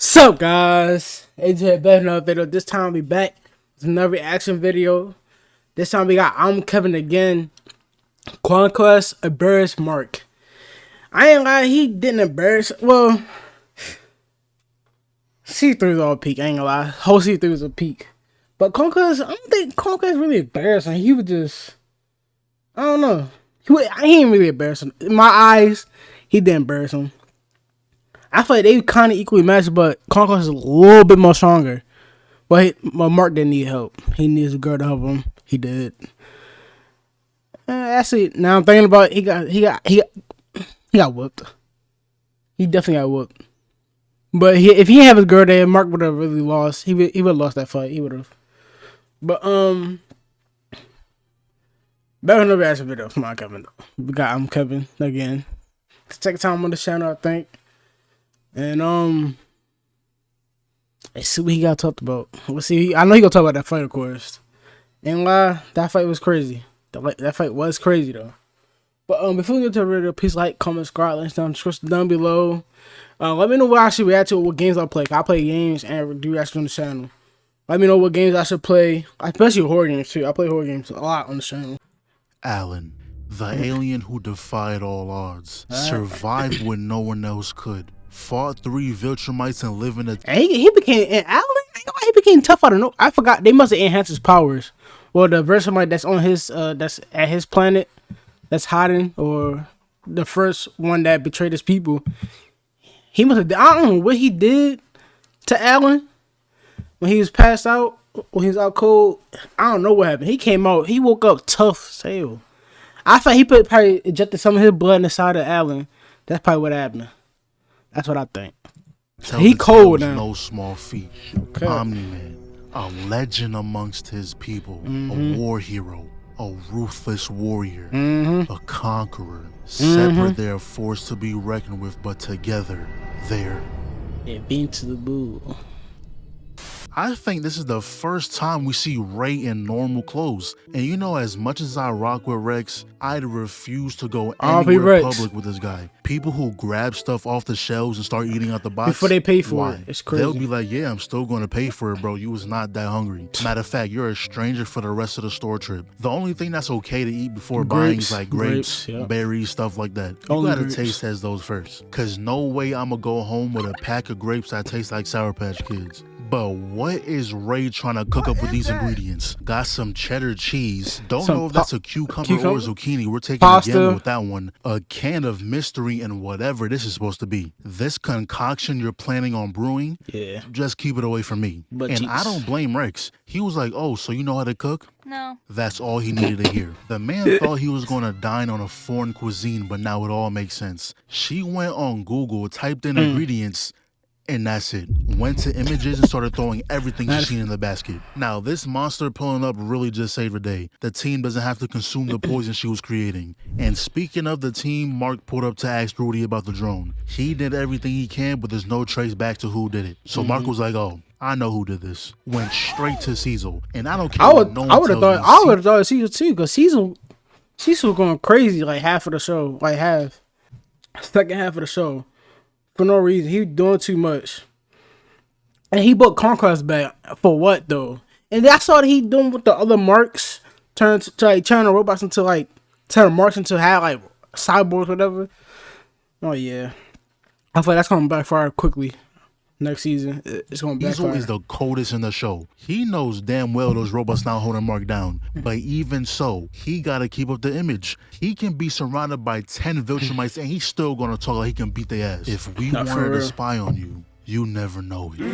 Sup guys, AJ back in another video. This time we back with another reaction video. This time we got I'm Kevin again. Conquest embarrassed Mark. I ain't lie, he didn't embarrass. Well, C3's all peak. I ain't gonna lie, whole C3 was a peak. But Conquest, I don't think Conquest really embarrassing. He was just, I don't know. He ain't really embarrassing. In my eyes, he didn't embarrass him. I feel like they kind of equally matched, but Conquest is a little bit more stronger. But Mark didn't need help. He needs a girl to help him. He did. Actually, now I'm thinking about it, he got whooped. He definitely got whooped. But if he didn't have his girl there, Mark would have really lost. He would have lost that fight. He would have. But better than the reaction video. Come on, Kevin. We got I'm Kevin again. It's the second time on the channel, I think. And let's see what he got talked about. Let's see. I know he gonna talk about that fight, of course. And that fight was crazy. That fight was crazy though. But before we get to the video, please like, comment, subscribe, links down below. Let me know what I should react to, what games I play. I play games and do reaction on the channel. Let me know what games I should play, especially horror games too. I play horror games a lot on the channel. Alan, the alien who defied all odds, survived when no one else could. Fought 3 Viltumites and lived in a... He became... And Alan, he became tough out of no... I forgot. They must have enhanced his powers. Well, the Viltumite that's on his... that's at his planet, that's hiding, or the first one that betrayed his people. He must have... I don't know what he did to Alan when he was passed out, when he was out cold. I don't know what happened. He came out... He woke up tough as hell. I thought he probably injected some of his blood in the side of Alan. That's probably what happened. That's what I think. He cold now. No small feat. Okay. Omni-Man, a legend amongst his people, a war hero, a ruthless warrior, a conqueror. Separate they're forced to be reckoned with, but together they're Invincible. I think this is the first time we see Ray in normal clothes. And you know, as much as I rock with Rex, I'd refuse to go anywhere public with this guy. People who grab stuff off the shelves and start eating out the box before they pay for it. It's crazy. They'll be like, yeah, I'm still going to pay for it, bro. You was not that hungry. Matter of fact, you're a stranger for the rest of the store trip. The only thing that's okay to eat before buying is like grapes, berries, stuff like that. You gotta taste test those first. Cause no way I'm gonna go home with a pack of grapes that taste like Sour Patch Kids. But what is Ray trying to cook up with these ingredients? Got some cheddar cheese. Don't know if that's a cucumber or a zucchini. We're taking a gamble with that one. A can of mystery and whatever this is supposed to be. This concoction you're planning on brewing, just keep it away from me. And I don't blame Rex. He was like, oh, so you know how to cook? No. That's all he needed to hear. The man thought he was going to dine on a foreign cuisine, but now it all makes sense. She went on Google, typed in ingredients, and that's it. Went to images and started throwing everything she's seen in the basket. Now, this monster pulling up really just saved her day. The team doesn't have to consume the poison she was creating. And speaking of the team, Mark pulled up to ask Rudy about the drone. He did everything he can, but there's no trace back to who did it. So Mark was like, oh, I know who did this. Went straight to Cecil. And I don't care I would have thought Cecil too, because Cecil was going crazy like half of the show. Like second half of the show. For no reason. He was doing too much. And he brought Conquest back. For what, though? And that's all he doing with the other marks. Turn the robots into, like, turn marks into like, cyborgs, whatever. Oh, yeah. I feel like that's going to backfire quickly. Next season, it's going to backfire. Cecil is the coldest in the show. He knows damn well those robots not holding Mark down. But even so, he got to keep up the image. He can be surrounded by 10 Viltumites and he's still going to talk like he can beat their ass. If we wanted to spy on you, you never know it.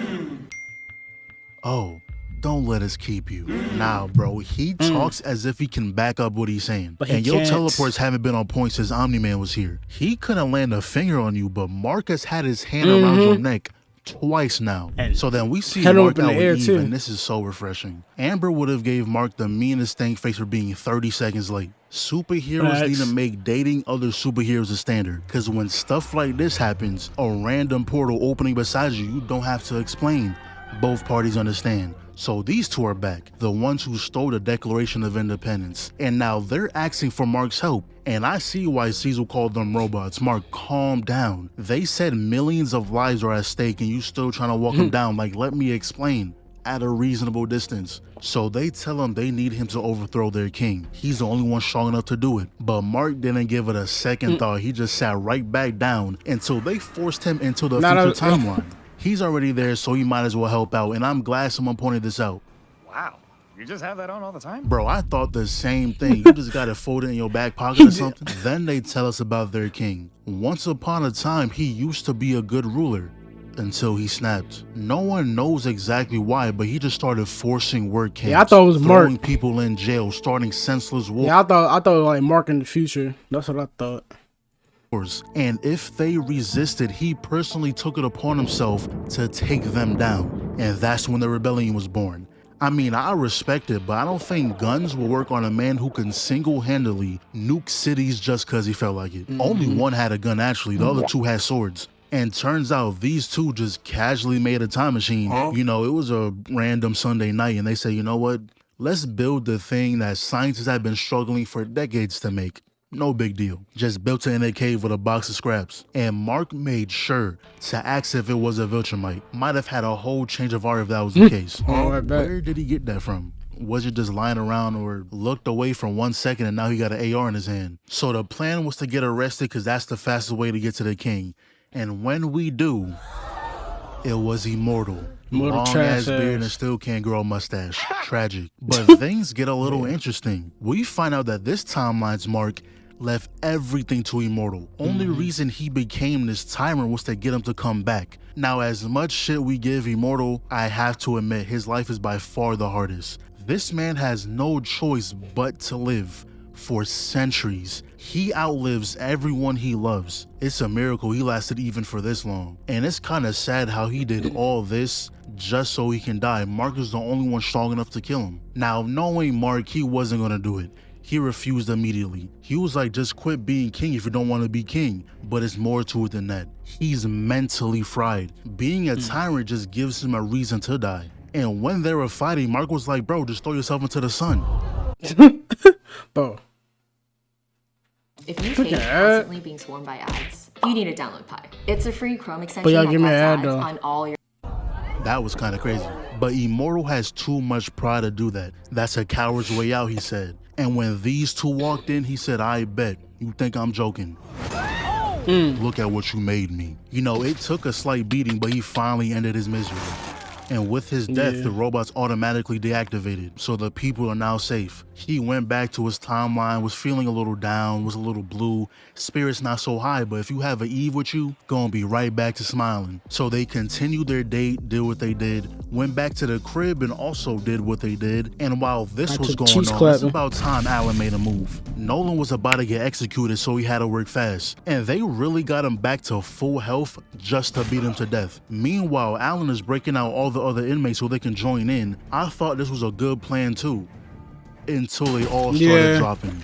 Oh, don't let us keep you. Nah, bro, he talks as if he can back up what he's saying. And your teleports haven't been on point since Omni-Man was here. He couldn't land a finger on you, but Marcus had his hand around your neck twice now. So then we see Mark out with Eve, and this is so refreshing. Amber would have gave Mark the meanest stank face for being 30 seconds late. Superheroes need to make dating other superheroes a standard, because when stuff like this happens, a random portal opening beside you, you don't have to explain. Both parties understand. So these two are back, the ones who stole the Declaration of Independence, and now they're asking for Mark's help. And I see why Cecil called them robots. Mark, calm down. They said millions of lives are at stake and you still trying to walk them down. Like, let me explain. At a reasonable distance. So they tell him they need him to overthrow their king. He's the only one strong enough to do it. But Mark didn't give it a second thought. He just sat right back down until they forced him into the future timeline. He's already there, so he might as well help out. And I'm glad someone pointed this out. Wow. You just have that on all the time? Bro, I thought the same thing. You just got it folded in your back pocket or something. Then they tell us about their king. Once upon a time, he used to be a good ruler. Until he snapped. No one knows exactly why, but he just started forcing work camps. Yeah, I thought it was throwing Mark. people in jail, starting senseless wars. Yeah, I thought it was like Mark in the future. That's what I thought. And if they resisted, he personally took it upon himself to take them down. And that's when the rebellion was born. I mean, I respect it, but I don't think guns will work on a man who can single-handedly nuke cities just because he felt like it. Only one had a gun, actually. The other two had swords. And turns out these two just casually made a time machine. You know, it was a random Sunday night and they say, you know what? Let's build the thing that scientists have been struggling for decades to make. No big deal. Just built it in a cave with a box of scraps. And Mark made sure to ask if it was a Viltumite. Might have had a whole change of heart if that was the case. Where did he get that from? Was it just lying around or looked away for 1 second and now he got an AR in his hand? So the plan was to get arrested because that's the fastest way to get to the king. And when we do, it was immortal. Long ass beard and still can't grow a mustache. Tragic. But things get a little interesting. We find out that this timeline's Mark left everything to Immortal. Only reason he became this tyrant was to get him to come back. Now, as much shit we give Immortal, I have to admit his life is by far the hardest. This man has no choice but to live. For centuries, he outlives everyone he loves. It's a miracle he lasted even for this long. And it's kind of sad how he did all this just so he can die. Mark is the only one strong enough to kill him. Now, knowing Mark, he wasn't gonna do it. He refused immediately. He was like, just quit being king if you don't want to be king. But it's more to it than that. He's mentally fried. Being a tyrant just gives him a reason to die. And when they were fighting, Mark was like, bro, just throw yourself into the sun. Bro. If you hate constantly being swarmed by ads, you need to download Pi. It's a free Chrome extension that give me blocks an ad, ads though. on all your... That was kind of crazy. But Immortal has too much pride to do that. That's a coward's way out, he said. And when these two walked in, he said, I bet. You think I'm joking? Look at what you made me. You know, it took a slight beating, but he finally ended his misery. And with his death, the robots automatically deactivated, so the people are now safe. He went back to his timeline, was feeling a little down, was a little blue, spirit's not so high, but if you have an Eve with you, gonna be right back to smiling. So they continued their date, did what they did, went back to the crib and also did what they did. And while this was going on, it's about time Alan made a move. Nolan was about to get executed, so he had to work fast. And they really got him back to full health just to beat him to death. Meanwhile, Alan is breaking out all the other inmates so they can join in. I thought this was a good plan too. Until they all started dropping.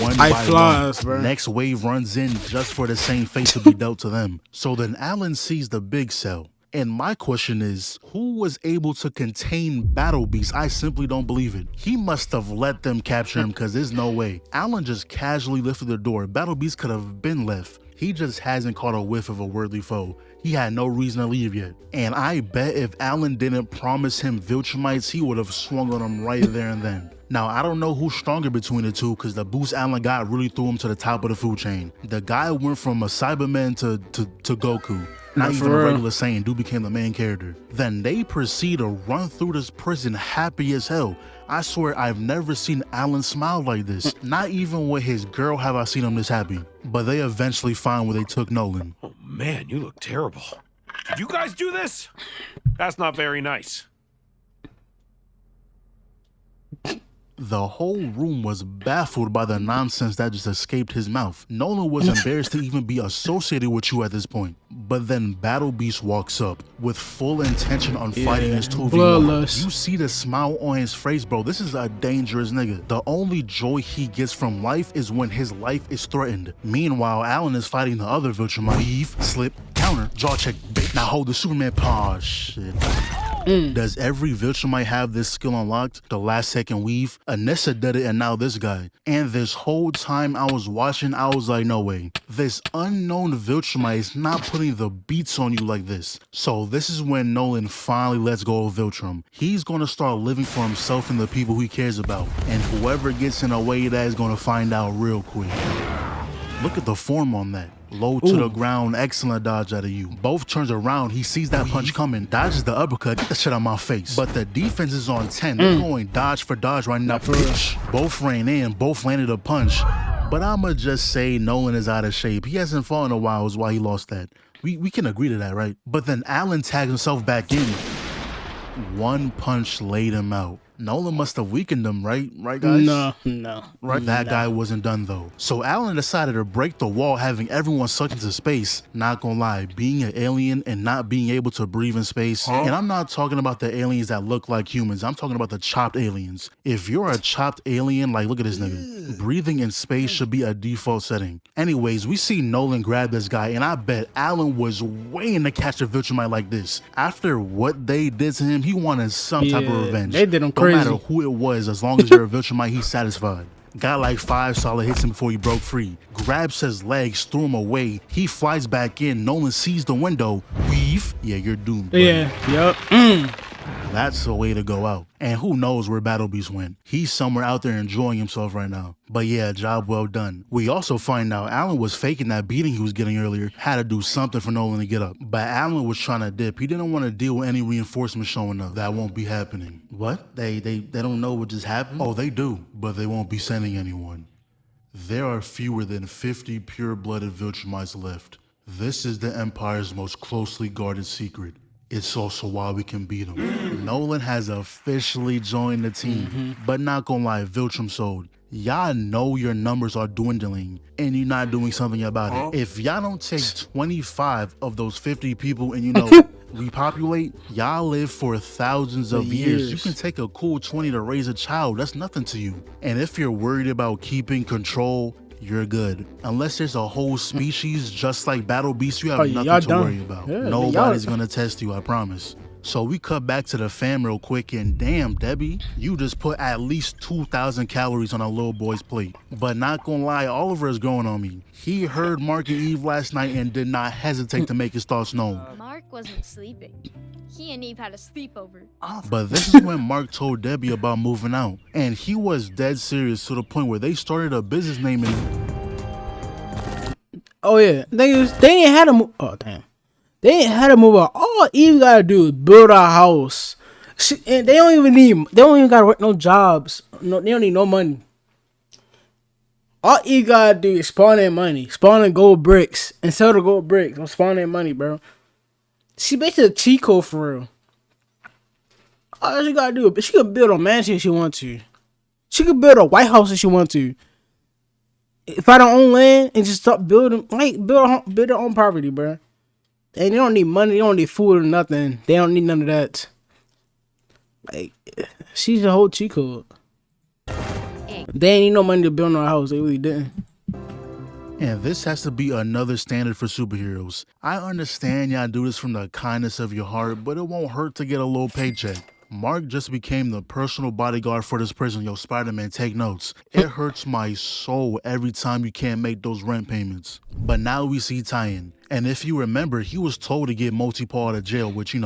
One by one. Bro. Next wave runs in just for the same fate to be dealt to them. So then Alan sees the big cell. And my question is, who was able to contain Battle Beast? I simply don't believe it. He must have let them capture him because there's no way. Alan just casually lifted the door. Battle Beast could have been left. He just hasn't caught a whiff of a worthy foe. He had no reason to leave yet. And I bet if Alan didn't promise him Viltumites, he would have swung on them right there and then. Now, I don't know who's stronger between the two because the boost Alan got really threw him to the top of the food chain. The guy went from a Cyberman to Goku. Not even a regular Saiyan, dude became the main character. Then they proceed to run through this prison happy as hell. I swear I've never seen Alan smile like this. Not even with his girl have I seen him this happy. But they eventually find where they took Nolan. Oh man, you look terrible. Did you guys do this? That's not very nice. The whole room was baffled by the nonsense that just escaped his mouth. Nolan was embarrassed to even be associated with you at this point. But then Battle Beast walks up with full intention on fighting his 2v1. You see the smile on his face, bro. This is a dangerous nigga. The only joy he gets from life is when his life is threatened. Meanwhile, Alan is fighting the other Viltrumite. Eve, slip, counter, jaw check, bait. Now hold the Superman paw. Shit. Does every Viltrumite have this skill unlocked? The last second weave? Anissa did it, and now this guy. And this whole time I was watching, I was like, no way. This unknown Viltrumite is not putting the beats on you like this. So this is when Nolan finally lets go of Viltrum. He's gonna start living for himself and the people he cares about. And whoever gets in the way of that is gonna find out real quick. Look at the form on that. Low to the ground, excellent dodge out of you. Both turns around, he sees that punch coming, dodges the uppercut, get the shit out of my face. But the defense is on 10. They're going dodge for dodge right now. Both ran in, both landed a punch. But I'ma just say Nolan is out of shape. He hasn't fought in a while, is why he lost that. We can agree to that, right? But then Alan tags himself back in. One punch laid him out. Nolan must have weakened him, right? Right, guys? No. Right, that guy wasn't done though. So Alan decided to break the wall, having everyone sucked into space. Not gonna lie, being an alien and not being able to breathe in space. And I'm not talking about the aliens that look like humans. I'm talking about the chopped aliens. If you're a chopped alien, like look at this nigga. Breathing in space should be a default setting. Anyways, we see Nolan grab this guy, and I bet Alan was waiting to catch a Viltrumite like this. After what they did to him, he wanted some type of revenge. They did him No crazy. matter who it was, as long as you're a Viltrumite, he's satisfied. Got like 5 solid hits him before he broke free. Grabs his legs, threw him away. He flies back in. Nolan sees the window. Weave. Yeah, you're doomed. Buddy. Yeah, yup. That's the way to go out. And who knows where Battle Beast went. He's somewhere out there enjoying himself right now. But yeah, job well done. We also find out Alan was faking that beating he was getting earlier. Had to do something for Nolan to get up. But Alan was trying to dip. He didn't want to deal with any reinforcements showing up. That won't be happening. What? They don't know what just happened? Oh, they do. But they won't be sending anyone. There are fewer than 50 pure-blooded Viltrumites left. This is the Empire's most closely guarded secret. It's also why we can beat him. Nolan has officially joined the team, but not gonna lie, Viltrum sold. Y'all know your numbers are dwindling and you're not doing something about it. If y'all don't take 25 of those 50 people and repopulate, y'all live for thousands of years. You can take a cool 20 to raise a child. That's nothing to you. And if you're worried about keeping control, you're good. Unless there's a whole species just like Battle Beast, you have nothing to worry about. Yeah, nobody's gonna test you, I promise. So we cut back to the fam real quick, and damn, Debbie, you just put at least 2,000 calories on a little boy's plate. But not gonna lie, Oliver is growing on me. He heard Mark and Eve last night and did not hesitate to make his thoughts known. Mark wasn't sleeping. He and Eve had a sleepover. But this is when Mark told Debbie about moving out. And he was dead serious to the point where they started a business name and... Oh yeah, they ain't had to move. Oh damn, they ain't had to move out. All Eve gotta do is build a house. And they don't even gotta work no jobs. No, they don't need no money. All Eve gotta do is spawn in money, spawn in gold bricks, and sell the gold bricks. Don't spawn in money, bro. She basically a cheat code for real. All she gotta do, but she could build a mansion if she want to. She could build a White House if she want to. If I don't own land and just start building, like build their own property, bro. And they don't need money, they don't need food or nothing. They don't need none of that. Like, she's a whole cheat code. They ain't need no money to build no house. They really didn't. And this has to be another standard for superheroes. I understand y'all do this from the kindness of your heart, but it won't hurt to get a little paycheck. Mark just became the personal bodyguard for this prison. Yo, Spider-Man, take notes. It hurts my soul every time you can't make those rent payments. But now we see Tyan. And if you remember, he was told to get Multi-Paw out of jail, which,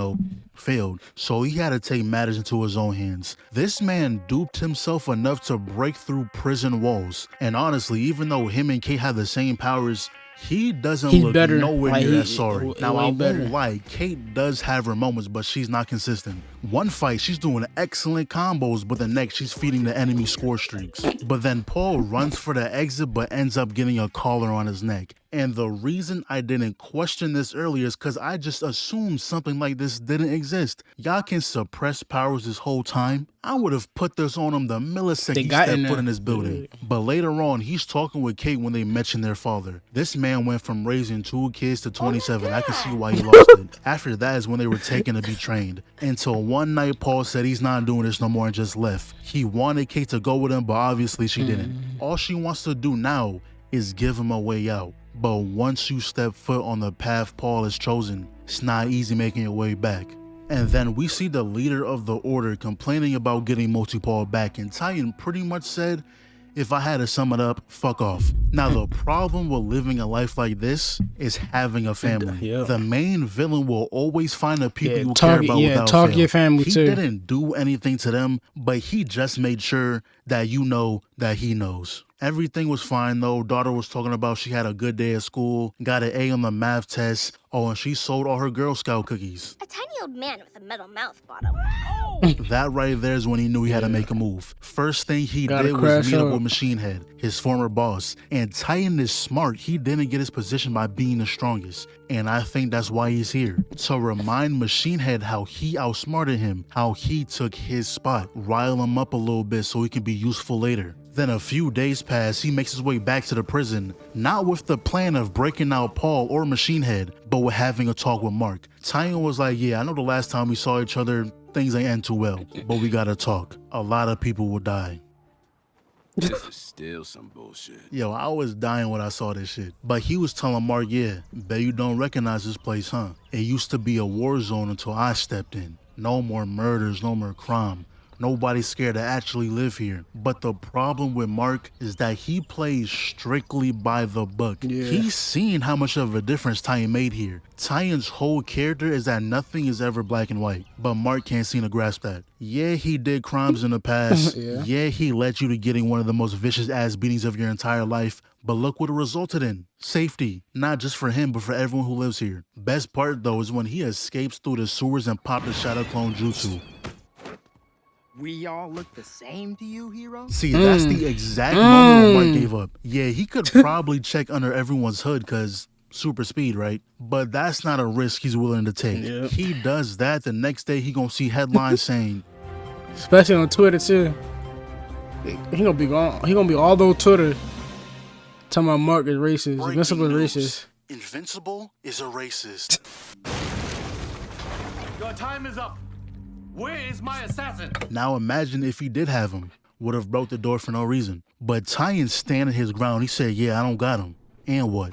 failed. So he had to take matters into his own hands. This man duped himself enough to break through prison walls. And honestly, even though him and Kate have the same powers, he doesn't look nowhere near that sorry. Now, I won't lie, Kate does have her moments, but she's not consistent. One fight, she's doing excellent combos, but the next, she's feeding the enemy score streaks. But then Paul runs for the exit, but ends up getting a collar on his neck. And the reason I didn't question this earlier is because I just assumed something like this didn't exist. Y'all can suppress powers this whole time. I would have put this on him the millisecond he stepped foot in this building. But later on, he's talking with Kate when they mention their father. This man went from raising 2 kids to 27. I can see why he lost it. After that is when they were taken to be trained. Until one night, Paul said he's not doing this no more and just left. He wanted Kate to go with him, but obviously she didn't. All she wants to do now is give him a way out. But once you step foot on the path Paul has chosen, it's not easy making your way back. And then we see the leader of the order complaining about getting Multi-Paul back, and Titan pretty much said, if I had to sum it up, fuck off. Now, the problem with living a life like this is having a family. Yep. The main villain will always find the people you care target, about without target fail. your family He too. didn't do anything to them, but he just made sure that you know that he knows. Everything was fine though. Daughter was talking about she had a good day at school, got an A on the math test. Oh, and she sold all her Girl Scout cookies. A tiny old man with a metal mouth bottom. That right there is when he knew he had to make a move. First thing he Gotta did was crash meet up out. with Machine Head, his former boss. And Titan is smart. He didn't get his position by being the strongest. And I think that's why he's here. To remind Machine Head how he outsmarted him, how he took his spot, rile him up a little bit so he can be useful later. Then a few days pass, he makes his way back to the prison, not with the plan of breaking out Paul or Machine Head, but with having a talk with Mark. Titan was like, yeah, I know the last time we saw each other, things ain't end too well, but we gotta talk. A lot of people will die. This is still some bullshit. Yo, I was dying when I saw this shit. But he was telling Mark, yeah, bet you don't recognize this place, huh? It used to be a war zone until I stepped in. No more murders, no more crime. Nobody's scared to actually live here. But the problem with Mark is that he plays strictly by the book. Yeah. He's seen how much of a difference Titan made here. Titan's whole character is that nothing is ever black and white. But Mark can't seem to grasp that. Yeah, he did crimes in the past. Yeah. He led you to getting one of the most vicious ass beatings of your entire life. But look what it resulted in. Safety. Not just for him, but for everyone who lives here. Best part though is when he escapes through the sewers and popped the Shadow Clone Jutsu. We all look the same to you, hero? See, that's the exact moment when Mark gave up. Yeah, he could probably check under everyone's hood because super speed, right? But that's not a risk he's willing to take. Yep. He does that, the next day he gonna see headlines saying, Especially on Twitter too. He gonna be gone. He gonna be all over Twitter talking about Mark is racist. "Breaking Invincible is news. racist. Invincible is a racist." Your time is up. Where is my assassin? Now imagine if he did have him. Would have broke the door for no reason. But Titan standing his ground. He said, yeah, I don't got him. And what?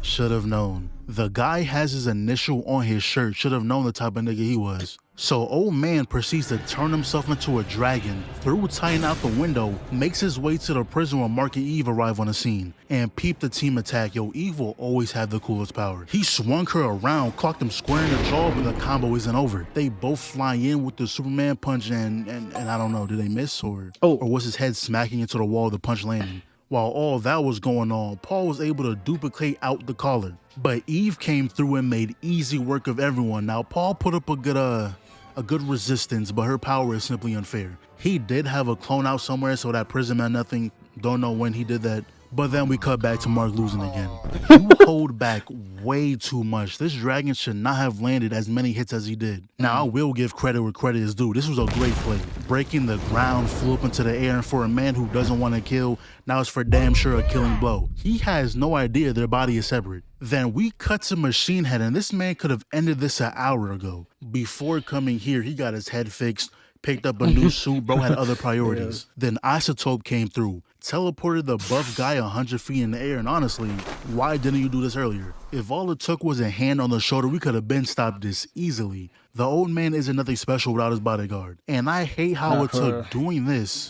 Should have known. The guy has his initial on his shirt. Should have known the type of nigga he was. So old man proceeds to turn himself into a dragon, threw Titan out the window, makes his way to the prison where Mark and Eve arrive on the scene, and peep the team attack. Yo, Eve will always have the coolest power. He swung her around, clocked him square in the jaw, but the combo isn't over. They both fly in with the Superman punch and I don't know, did they miss or was his head smacking into the wall, the punch landing? While all that was going on, Paul was able to duplicate out the collar. But Eve came through and made easy work of everyone. Now, Paul put up a good resistance, but her power is simply unfair. He did have a clone out somewhere, so that prison meant nothing. Don't know when he did that. But then we cut back to Mark losing again. You hold back way too much. This dragon should not have landed as many hits as he did. Now, I will give credit where credit is due. This was a great play. Breaking the ground, flew up into the air, and for a man who doesn't want to kill, now it's for damn sure a killing blow. He has no idea their body is separate. Then we cut to Machine Head, and this man could have ended this an hour ago. Before coming here, he got his head fixed, picked up a new suit, bro had other priorities. Then Isotope came through, teleported the buff guy 100 feet in the air, and honestly, why didn't you do this earlier? If all it took was a hand on the shoulder, we could have been stopped this easily. The old man isn't nothing special without his bodyguard. And I hate how it took doing this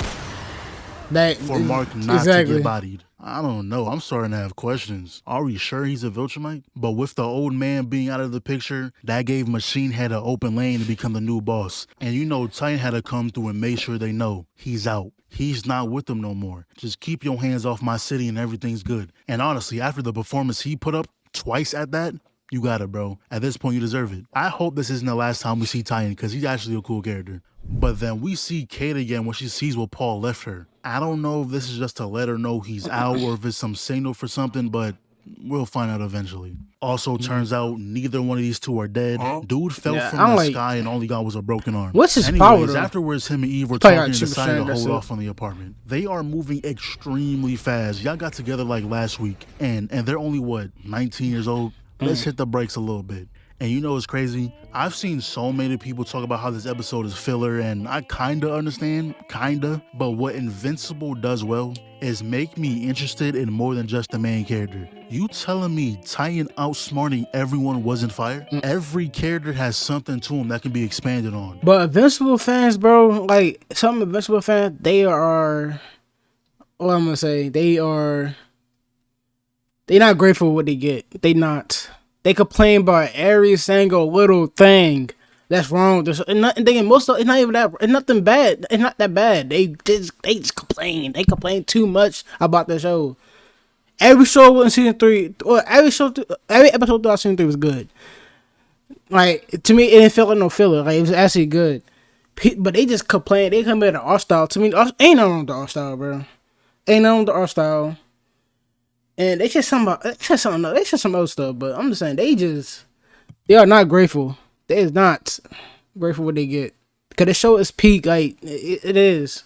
for Mark not to get bodied. I don't know. I'm starting to have questions. Are we sure he's a Viltrumite? But with the old man being out of the picture, that gave Machine Head an open lane to become the new boss. And you know, Titan had to come through and make sure they know he's out. He's not with them no more. Just keep your hands off my city and everything's good. And honestly, after the performance he put up twice at that, you got it, bro. At this point, you deserve it. I hope this isn't the last time we see Titan, because he's actually a cool character. But then we see Kate again when she sees what Paul left her. I don't know if this is just to let her know he's out or if it's some signal for something, but we'll find out eventually. Also, turns out neither one of these two are dead. Dude fell from the sky and all he got was a broken arm. What's his power, though? Afterwards, him and Eve were talking and decided to hold off on the apartment. They are moving extremely fast. Y'all got together like last week, and they're only, what, 19 years old? Let's hit the brakes a little bit. And you know what's crazy? I've seen so many people talk about how this episode is filler, and I kinda understand, but what Invincible does well is make me interested in more than just the main character. You telling me Titan outsmarting everyone wasn't fire? Every character has something to him that can be expanded on. But Invincible fans, bro, like some Invincible fans, they are, what I'm gonna say, they not grateful for what they get. They not. They complain about every single little thing that's wrong. There's most of it's not even that. It's nothing bad. It's not that bad. They just complain. They complain too much about the show. Every show in season 3, or every episode throughout season 3 was good. Like, to me, it didn't feel like no filler. Like, it was actually good. But they just complain. They come at the art style. To me, ain't nothing wrong with the art style, bro. Ain't nothing wrong with the art style. And they just some other stuff, but I'm just saying they are not grateful. They is not grateful for what they get. Cause the show is peak, like it is.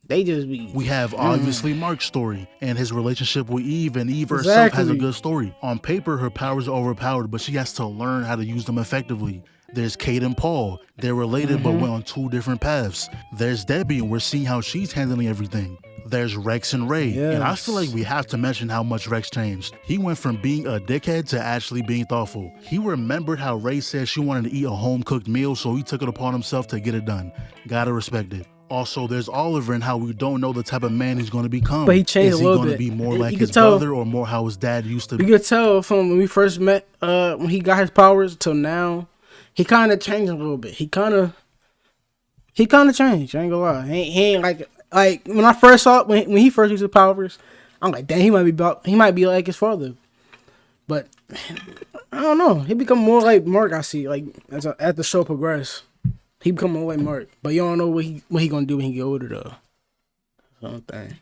They just be. We have obviously Mark's story and his relationship with Eve, and Eve herself has a good story. On paper, her powers are overpowered, but she has to learn how to use them effectively. There's Kate and Paul. They're related but went on 2 different paths. There's Debbie, and we're seeing how she's handling everything. There's Rex and Ray, and I feel like we have to mention how much Rex changed. He went from being a dickhead to actually being thoughtful. He remembered how Ray said she wanted to eat a home-cooked meal, so he took it upon himself to get it done. Gotta respect it. Also, there's Oliver and how we don't know the type of man he's going to become. But he changed a little bit. Is he going to be more like his brother or more how his dad used to be? You could tell from when we first met, when he got his powers till now, he kind of changed a little bit. He kind of changed. I ain't gonna lie. He ain't like when I first saw it, when he first used his powers, I'm like, dang, he might be like his father. But I don't know. He become more like Mark. I see, like as the show progress, he become more like Mark. But you don't know what he gonna do when he get older though. Something.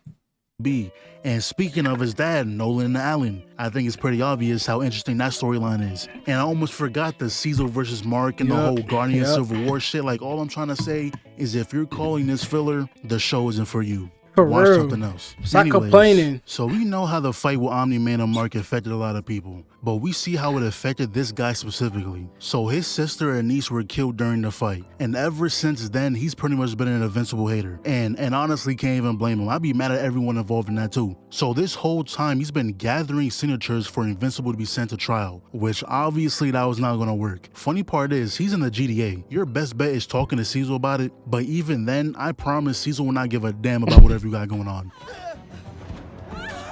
And speaking of his dad, Nolan and Alan, I think it's pretty obvious how interesting that storyline is. And I almost forgot the Caesar versus Mark and the whole Guardian Civil War shit. Like, all I'm trying to say is if you're calling this filler, the show isn't for you. Watch something else. Stop complaining. So we know how the fight with Omni-Man and Mark affected a lot of people, but we see how it affected this guy specifically. So his sister and niece were killed during the fight, and ever since then, he's pretty much been an Invincible hater. And honestly, can't even blame him. I'd be mad at everyone involved in that too. So this whole time, he's been gathering signatures for Invincible to be sent to trial, which obviously that was not gonna work. Funny part is, he's in the GDA. Your best bet is talking to Caesar about it, but even then, I promise Caesar will not give a damn about whatever you got going on.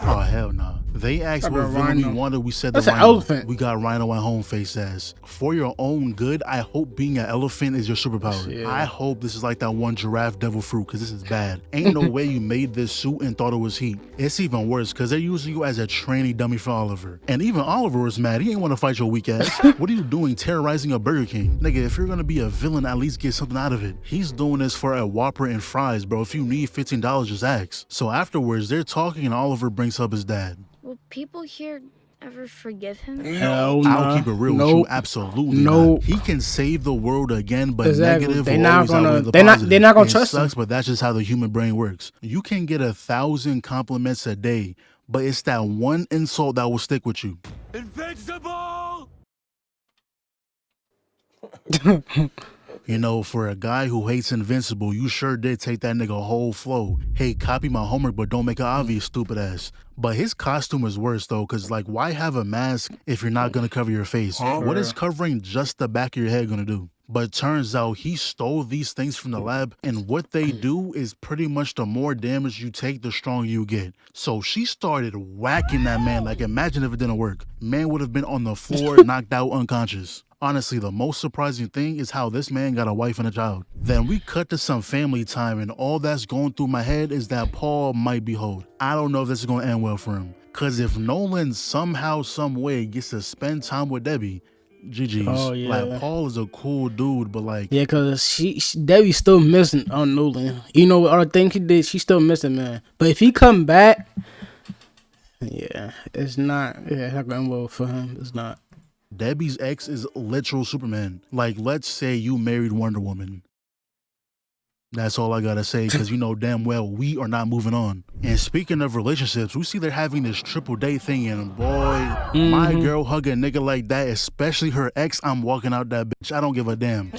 Oh, hell nah. They asked what villain we wanted, we said That's the an rhino. elephant. We got Rhino at home, face ass. For your own good, I hope being an elephant is your superpower. Yeah. I hope this is like that one giraffe devil fruit, because this is bad. Ain't no way you made this suit and thought it was heat. It's even worse, because they're using you as a training dummy for Oliver. And even Oliver was mad. He ain't want to fight your weak ass. What are you doing terrorizing a Burger King? Nigga, if you're going to be a villain, at least get something out of it. He's doing this for a Whopper and fries, bro. If you need $15, just ask. So afterwards, they're talking and Oliver brings up his dad. Will people here ever forgive him? Hell nah. I'll keep it real with you, absolutely not. He can save the world again, but negative will always outweigh the positive. They're not gonna trust him. But that's just how the human brain works. You can get 1,000 compliments a day, but it's that one insult that will stick with you. Invincible! You know, for a guy who hates Invincible, you sure did take that nigga whole flow. Hey, copy my homework, but don't make it obvious, stupid ass. But his costume is worse, though, because, like, why have a mask if you're not going to cover your face? What is covering just the back of your head going to do? But turns out he stole these things from the lab, and what they do is pretty much the more damage you take, the stronger you get. So she started whacking that man. Like, imagine if it didn't work. Man would have been on the floor, knocked out, unconscious. Honestly, the most surprising thing is how this man got a wife and a child. Then we cut to some family time, and all that's going through my head is that Paul might be hold. I don't know if this is going to end well for him. Because if Nolan somehow, some way gets to spend time with Debbie, GG's. Oh, yeah. Like, Paul is a cool dude, but like... Yeah, because Debbie's still missing on Nolan. You know, what other thing she did, she's still missing, man. But if he come back, it's not going well for him. It's not. Debbie's ex is literal Superman. Like, let's say you married Wonder Woman. That's all I gotta say, because you know damn well we are not moving on. And speaking of relationships, we see they're having this triple date thing, and boy, my girl hug a nigga like that, especially her ex, I'm walking out that bitch. I don't give a damn.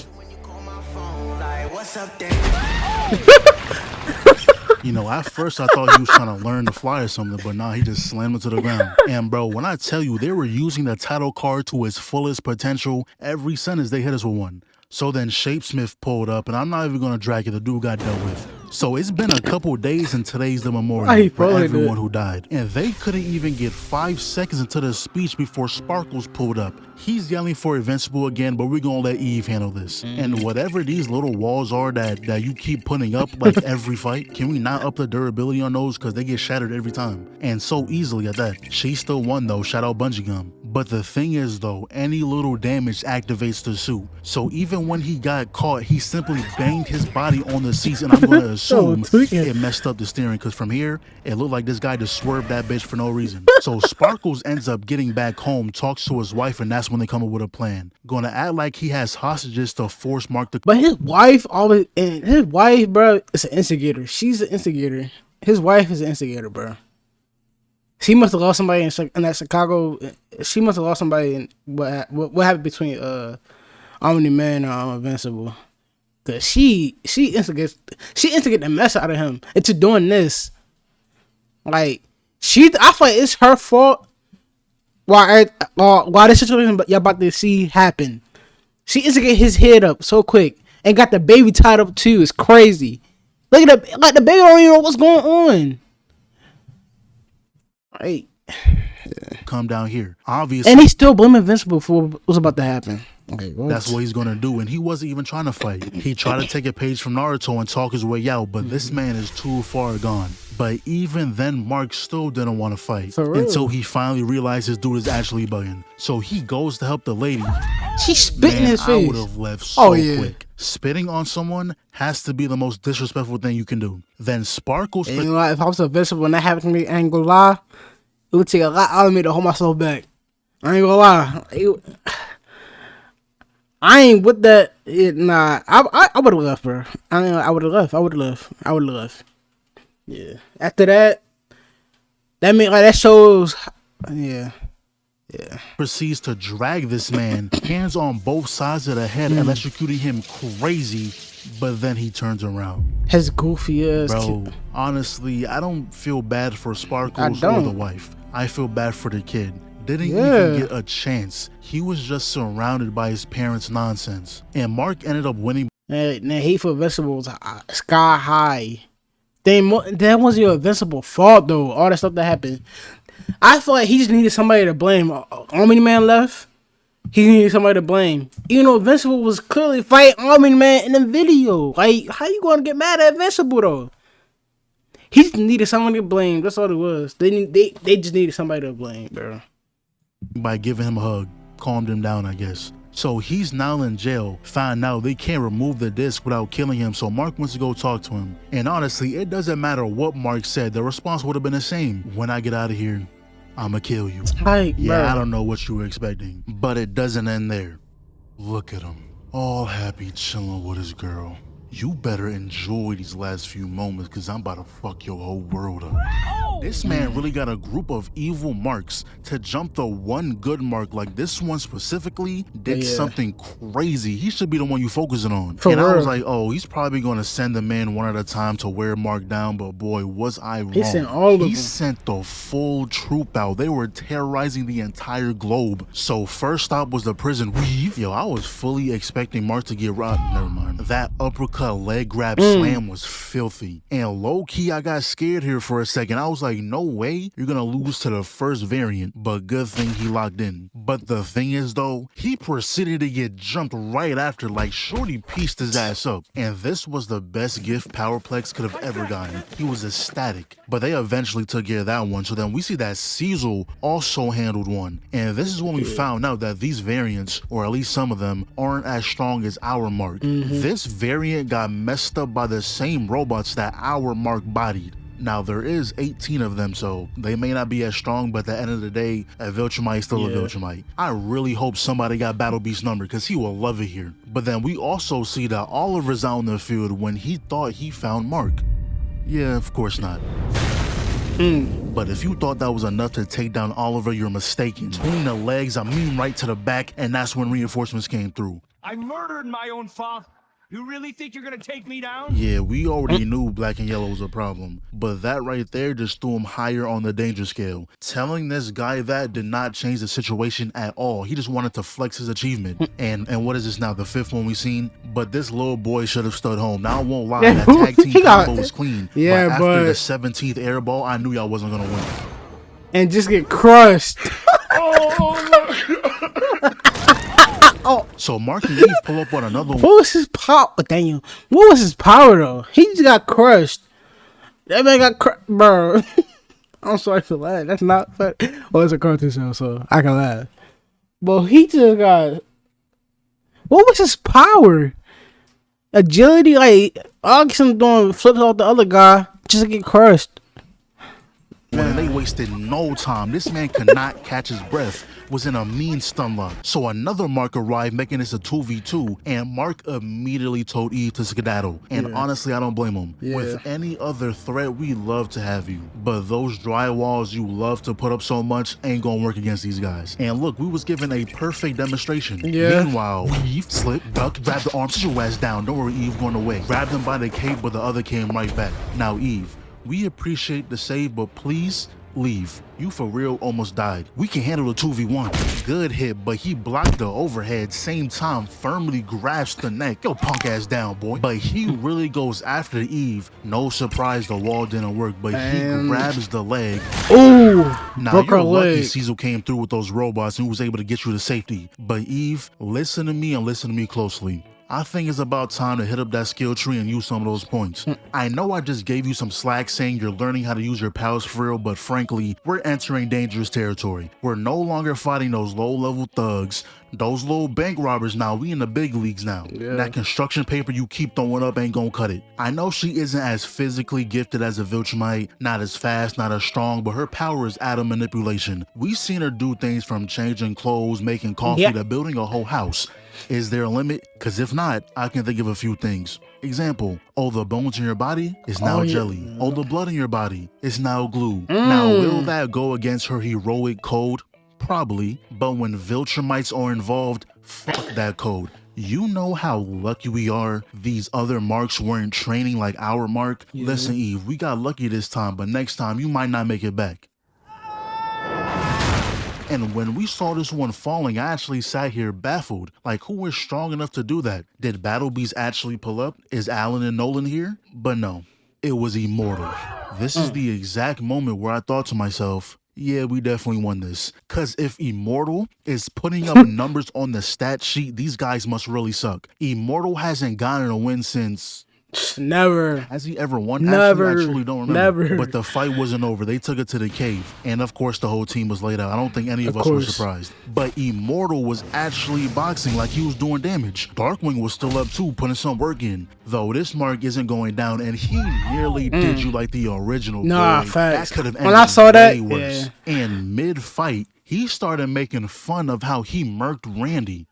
You know, at first I thought he was trying to learn to fly or something, but nah, he just slammed into the ground. And bro, when I tell you they were using the title card to its fullest potential every sentence, they hit us with one. So then Shapesmith pulled up, and I'm not even gonna drag it, the dude got dealt with. So it's been a couple days, and today's the memorial for everyone who died. And they couldn't even get 5 seconds into the speech before Sparkles pulled up. He's yelling for Invincible again, but we're gonna let Eve handle this. And whatever these little walls are that you keep putting up like every fight, can we not up the durability on those? Because they get shattered every time. And so easily at that. She still won though, shout out Bungee Gum. But the thing is though, any little damage activates the suit. So even when he got caught, he simply banged his body on the seats, and I'm gonna assume it messed up the steering, because from here, it looked like this guy just swerved that bitch for no reason. So Sparkles ends up getting back home, talks to his wife, and that's when they come up with a plan. Gonna act like he has hostages to force Mark to... But his wife always, and his wife, bro, is an instigator. She's an instigator. His wife is an instigator, bro. She must have lost somebody in that Chicago. She must have lost somebody in what happened between Omni-Man and Invincible. Cause she instigated the mess out of him into doing this. Like I feel like it's her fault. Why this situation y'all about to see happen? She instigated his head up so quick and got the baby tied up too. It's crazy. Look at the baby don't even know what's going on. Right. Come down here. Obviously. And he's still blaming Invincible for what was about to happen. Okay, that's what he's gonna do, and he wasn't even trying to fight. He tried to take a page from Naruto and talk his way out, but this man is too far gone. But even then, Mark still didn't want to fight until he finally realized this dude is actually bugging. So he goes to help the lady. She spit in his face. I would have left so quick. Spitting on someone has to be the most disrespectful thing you can do. Then Sparkles... You know what? If I was Invincible and that happened to me, I ain't gonna lie, it would take a lot out of me to hold myself back. I ain't gonna lie. I ain't with that. Nah, I would have left, bro. I would have left. Yeah. After that mean like that shows. Yeah. Proceeds to drag this man, hands on both sides of the head, electrocuting him crazy. But then he turns around. His goofy ass. Bro, honestly, I don't feel bad for Sparkles or the wife. I feel bad for the kid. Didn't even get a chance. He was just surrounded by his parents' nonsense. And Mark ended up winning. And hate for Invincible was sky high. That wasn't your Invincible fault though. All that stuff that happened. I feel like he just needed somebody to blame. Omni-Man left. He needed somebody to blame. Even though Invincible was clearly fighting Omni-Man in the video. Like, how you gonna get mad at Invincible though? He just needed somebody to blame. That's all it was. They just needed somebody to blame, bro. By giving him a hug, calmed him down, I guess. So he's now in jail. Find out they can't remove the disc without killing him, so Mark wants to go talk to him. And honestly, it doesn't matter what Mark said, the response would have been the same. When I get out of here, I'ma kill you. I don't know what you were expecting, but it doesn't end there. Look at him, all happy, chilling with his girl. You better enjoy these last few moments, because I'm about to fuck your whole world up. This man really got a group of evil marks to jump the one good mark. Like this one specifically did something crazy. He should be the one you focusing on. I was like, oh, he's probably going to send the man one at a time to wear Mark down. But boy, was I wrong. He sent the full troop out. They were terrorizing the entire globe. So first stop was the prison weave. Yo, I was fully expecting Mark to get robbed. Never mind. That uppercut leg grab slam was filthy. And low key, I got scared here for a second. I was like, no way you're gonna lose to the first variant, but good thing he locked in. But the thing is though, he proceeded to get jumped right after, like shorty pieced his ass up. And this was the best gift Powerplex could have ever gotten. He was ecstatic, but they eventually took care of that one. So then we see that Cecil also handled one. And this is when we found out that these variants, or at least some of them, aren't as strong as our Mark. This variant got messed up by the same robots that our Mark bodied. Now, there is 18 of them, so they may not be as strong, but at the end of the day, a Viltrumite is still a Viltrumite. I really hope somebody got Battle Beast's number, because he will love it here. But then we also see that Oliver's out in the field when he thought he found Mark. Yeah, of course not. But if you thought that was enough to take down Oliver, you're mistaken. Between the legs, I mean right to the back, and that's when reinforcements came through. I murdered my own father. You really think you're gonna take me down? Yeah, we already knew black and yellow was a problem, but that right there just threw him higher on the danger scale. Telling this guy that did not change the situation at all. He just wanted to flex his achievement. And what is this now, the 5th one we've seen? But this little boy should have stood home. Now I won't lie, that tag team combo was clean. Yeah, but after the 17th air ball, I knew y'all wasn't gonna win. And just get crushed. So Mark and Eve pull up on another one. What was his power? Daniel, what was his power though? He just got crushed. That man got crushed, bro. I'm sorry for laughing. That's not funny. Well, it's a cartoon show, so I can laugh. But he just got. What was his power? Agility, like Angstrom doing flips off the other guy just to get crushed. When they wasted no time, this man could not catch his breath, was in a mean stun lock. So another Mark arrived, making this a 2v2, and Mark immediately told Eve to skedaddle. And honestly, I don't blame him. With any other threat, we love to have you. But those drywalls you love to put up so much ain't gonna work against these guys. And look, we was given a perfect demonstration. Meanwhile, Eve slip, duck, grab the arm, sit your ass down. Don't worry, Eve going away. Grabbed him by the cape, but the other came right back. Now, Eve, we appreciate the save, but please leave. You for real almost died. We can handle the 2v1. Good hit, but he blocked the overhead, same time firmly grasps the neck. Yo, punk ass down, boy. But he really goes after Eve. No surprise the wall didn't work, but he grabs the leg. Ooh, now broke you're her lucky leg. Cecil came through with those robots and was able to get you to safety. But Eve, listen to me and listen to me closely. I think it's about time to hit up that skill tree and use some of those points. I know I just gave you some slack saying you're learning how to use your powers for real, but frankly, we're entering dangerous territory. We're no longer fighting those low-level thugs, those little bank robbers. Now we in the big leagues now. That construction paper you keep throwing up ain't gonna cut it. I know she isn't as physically gifted as a Viltrumite, not as fast, not as strong, but her power is atom manipulation. We've seen her do things from changing clothes, making coffee, to building a whole house. Is there a limit? Because if not, I can think of a few things. Example, all the bones in your body is now jelly. All the blood in your body is now glue. Now, will that go against her heroic code? Probably. But when Viltrumites are involved, fuck that code. You know how lucky we are these other Marks weren't training like our Mark? Listen, Eve, we got lucky this time, but next time you might not make it back. And when we saw this one falling, I actually sat here baffled. Like, who is strong enough to do that? Did Battle Beast actually pull up? Is Alan and Nolan here? But no, it was Immortal. This is the exact moment where I thought to myself, yeah, we definitely won this. Cause if Immortal is putting up numbers on the stat sheet, these guys must really suck. Immortal hasn't gotten a win since... Never. Has he ever won? Never. Actually, I truly don't remember. Never. But the fight wasn't over. They took it to the cave. And of course, the whole team was laid out. I don't think any of us were surprised. But Immortal was actually boxing like he was doing damage. Darkwing was still up too, putting some work in. Though this Mark isn't going down, and he nearly did you like the original. Nah, boy. facts. That could have ended when I saw that, worse. And mid-fight, he started making fun of how he murked Randy.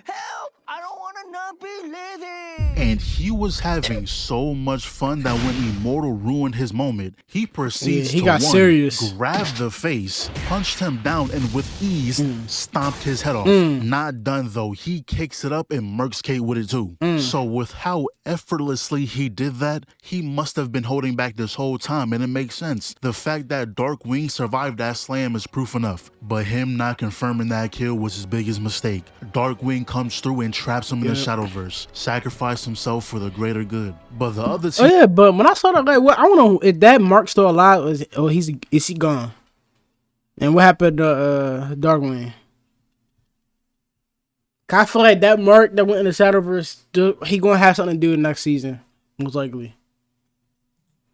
Help! I don't want to not be living! And he was having so much fun that when Immortal ruined his moment, he proceeds he to got serious. grab the face, punched him down, and with ease stomped his head off. Not done though, he kicks it up and murks Kate with it too. So with how effortlessly he did that, he must have been holding back this whole time, and it makes sense. The fact that Darkwing survived that slam is proof enough, but him not confirming that kill was his biggest mistake. Darkwing comes through and traps him in the Shadowverse, sacrificed himself for the greater good. But the other team... Oh yeah, but when I saw that, like, what, I don't know if that Mark's still alive, is he gone? And what happened to Darkwing? I feel like that Mark that went in the Shadowverse, he gonna have something to do next season, most likely.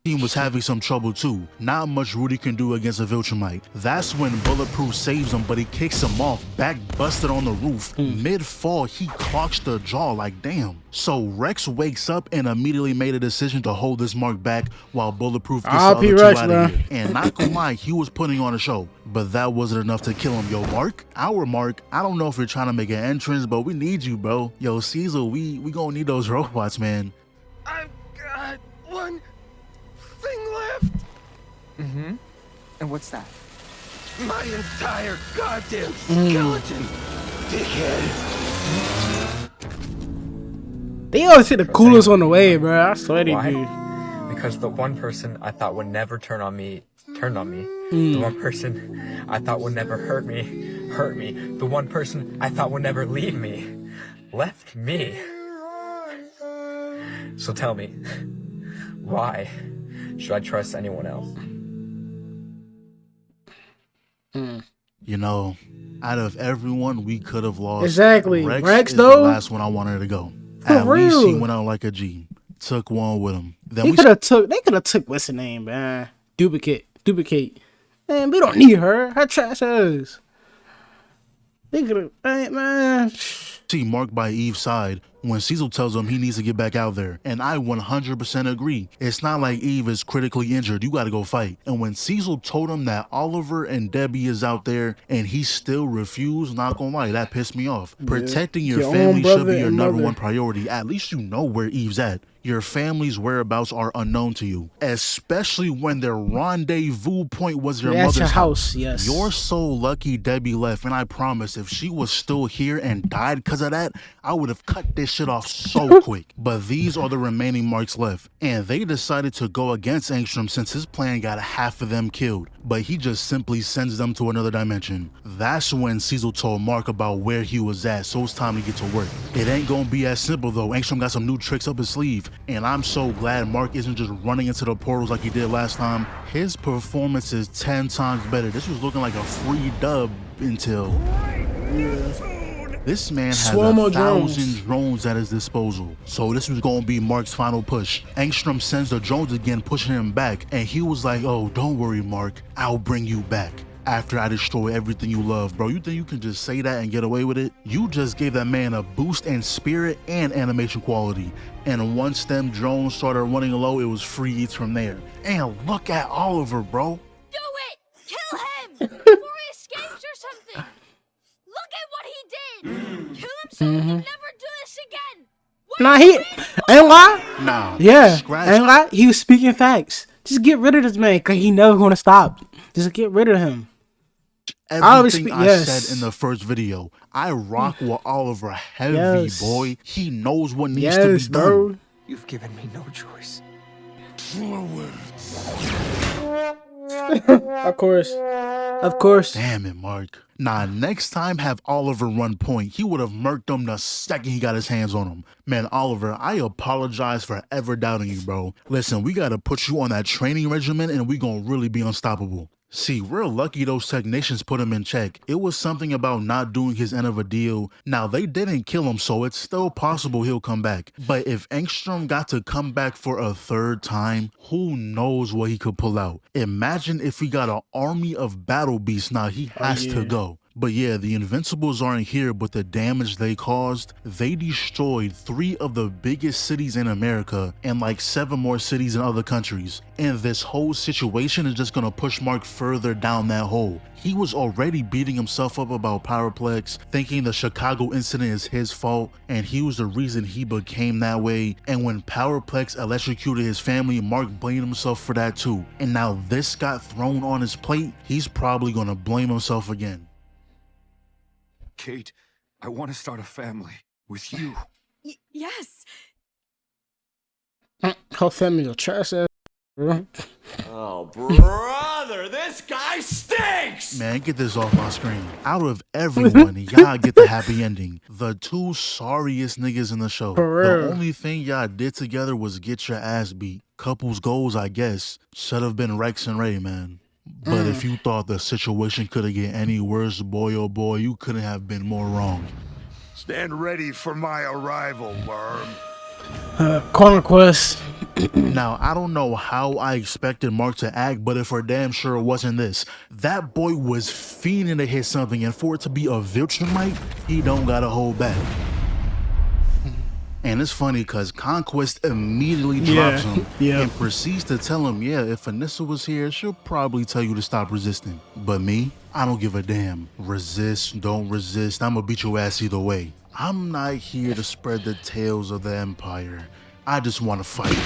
Team was having some trouble too. Not much Rudy can do against a Viltrumite. That's when Bulletproof saves him, but he kicks him off, back busted on the roof. Mid-fall, he clocks the jaw like damn. So Rex wakes up and immediately made a decision to hold this Mark back while Bulletproof gets the other two Rex, out of here. And not gonna lie, he was putting on a show, but that wasn't enough to kill him. Yo, Mark, our Mark, I don't know if you're trying to make an entrance, but we need you, bro. Yo, Caesar, we gonna need those robots, man. I've got one thing left. Mm-hmm. And what's that? My entire goddamn skeleton, dickhead. They always hit the coolest on the way, bro. I swear they do. Because the one person I thought would never turn on me, turned on me. The one person I thought would never hurt me, hurt me. The one person I thought would never leave me, left me. So tell me, why should I trust anyone else? You know, out of everyone we could have lost, Exactly. Rex is though? the last one I wanted to go. For At least he real. went out like a G. Took one with him. Then They we could have took what's her name, man. Duplicate. Man, we don't need her. Her trash ass. They could have, man. see Mark by Eve's side when Cecil tells him he needs to get back out there. And I 100% agree. It's not like Eve is critically injured. You got to go fight. And when Cecil told him that Oliver and Debbie is out there and he still refused, not gonna lie, that pissed me off. Protecting your Your family own brother should be your and number mother. one priority. At least you know where Eve's at. Your family's whereabouts are unknown to you, especially when their rendezvous point was your At mother's your house, yes. You're so lucky Debbie left, and I promise if she was still here and died because of that, I would have cut this shit off so quick. But these are the remaining marks left, and they decided to go against Angstrom since his plan got half of them killed, but he just simply sends them to another dimension. That's when Cecil told Mark about where he was at, so it's time to get to work. It ain't gonna be as simple though. Angstrom got some new tricks up his sleeve, and I'm so glad Mark isn't just running into the portals like he did last time. His performance is 10 times better. This was looking like a free dub until... This man has Swarm of 1,000 drones at his disposal. So this was gonna be Mark's final push. Angstrom sends the drones again, pushing him back, and he was like, oh, don't worry, Mark, I'll bring you back after I destroy everything you love. Bro, you think you can just say that and get away with it? You just gave that man a boost in spirit and animation quality. And once them drones started running low, it was free eats from there. And look at Oliver, bro. Do it! Kill him! Before he escapes or something! Look at what he did! Kill him so he can never do this again! What Nah, are he you waiting for? ain't lie. Nah, Yeah, scratch. ain't lie. He was speaking facts. Just get rid of this man, cause he never gonna stop. Just get rid of him. Everything I yes. said in the first video. I rock with Oliver heavy, Yes. boy. He knows what needs to Yes, be done. bro. You've given me no choice. Of course. Of course. Damn it, Mark. Nah, next time have Oliver run point. He would have murked him the second he got his hands on him. Man, Oliver, I apologize for ever doubting you, bro. Listen, we gotta put you on that training regimen and we gonna really be unstoppable. See, we're lucky those technicians put him in check. It was something about not doing his end of a deal. Now, they didn't kill him, so it's still possible he'll come back. But if Angstrom got to come back for a third time, who knows what he could pull out. Imagine if he got an army of battle beasts. Now, he has to go. But yeah, the Invincibles aren't here, but the damage they caused, they destroyed 3 of the biggest cities in America and like 7 more cities in other countries. And this whole situation is just gonna push Mark further down that hole. He was already beating himself up about Powerplex, thinking the Chicago incident is his fault, and he was the reason he became that way. And when Powerplex electrocuted his family, Mark blamed himself for that too. And now this got thrown on his plate, he's probably gonna blame himself again. Kate, I want to start a family with you. Yes. Her family a trash ass, bro. Oh, brother, this guy stinks! Man, get this off my screen. Out of everyone, y'all get the happy ending. The 2 sorriest niggas in the show. For The real. only thing y'all did together was get your ass beat. Couples goals, I guess, should have been Rex and Ray, man. But if you thought the situation could have get any worse, boy oh boy, you couldn't have been more wrong. Stand ready for my arrival, worm. Conquest. Now, I don't know how I expected Mark to act, but if for damn sure it wasn't this. That boy was fiending to hit something, and for it to be a Viltrumite, he don't gotta hold back. And it's funny because Conquest immediately drops him and proceeds to tell him, yeah, if Anissa was here, she'll probably tell you to stop resisting. But me, I don't give a damn. Resist, don't resist, I'm gonna beat your ass either way. I'm not here to spread the tales of the Empire. I just want to fight.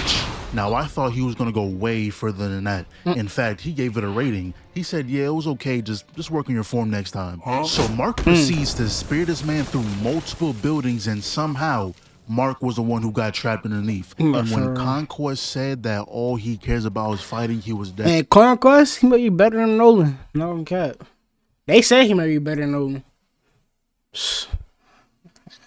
Now, I thought he was gonna go way further than that. In fact, he gave it a rating. He said, yeah, it was okay, just work on your form next time. So Mark proceeds to spear this man through multiple buildings, and somehow Mark was the one who got trapped underneath. And when Conquest said that all he cares about is fighting, he was dead. And Conquest, he might be better than Nolan. No cap. They say he might be better than Nolan.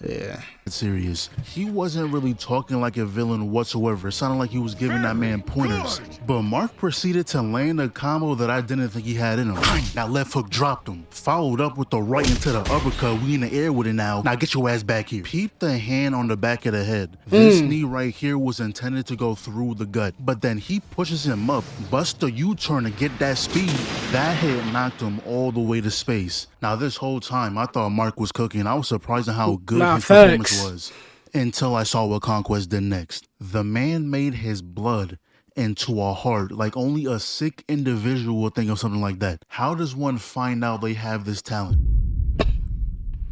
Yeah. Serious. He wasn't really talking like a villain whatsoever. It sounded like he was giving that man pointers. But Mark proceeded to land a combo that I didn't think he had in him. That left hook dropped him. Followed up with the right into the uppercut. We in the air with it now. Now get your ass back here. Peep the hand on the back of the head. This knee right here was intended to go through the gut. But then he pushes him up, busts a U-turn to get that speed. That hit knocked him all the way to space. Now this whole time, I thought Mark was cooking. I was surprised at how good his performance was. Until I saw what Conquest did next. The man made his blood into a heart, like only a sick individual would think of something like that. How does one find out they have this talent?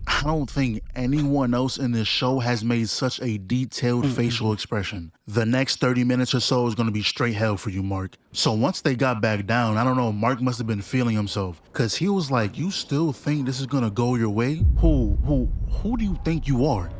I don't think anyone else in this show has made such a detailed facial expression. The next 30 minutes or so is going to be straight hell for you, Mark. So once they got back down, I don't know, Mark must have been feeling himself. Because he was like, you still think this is going to go your way? Who do you think you are?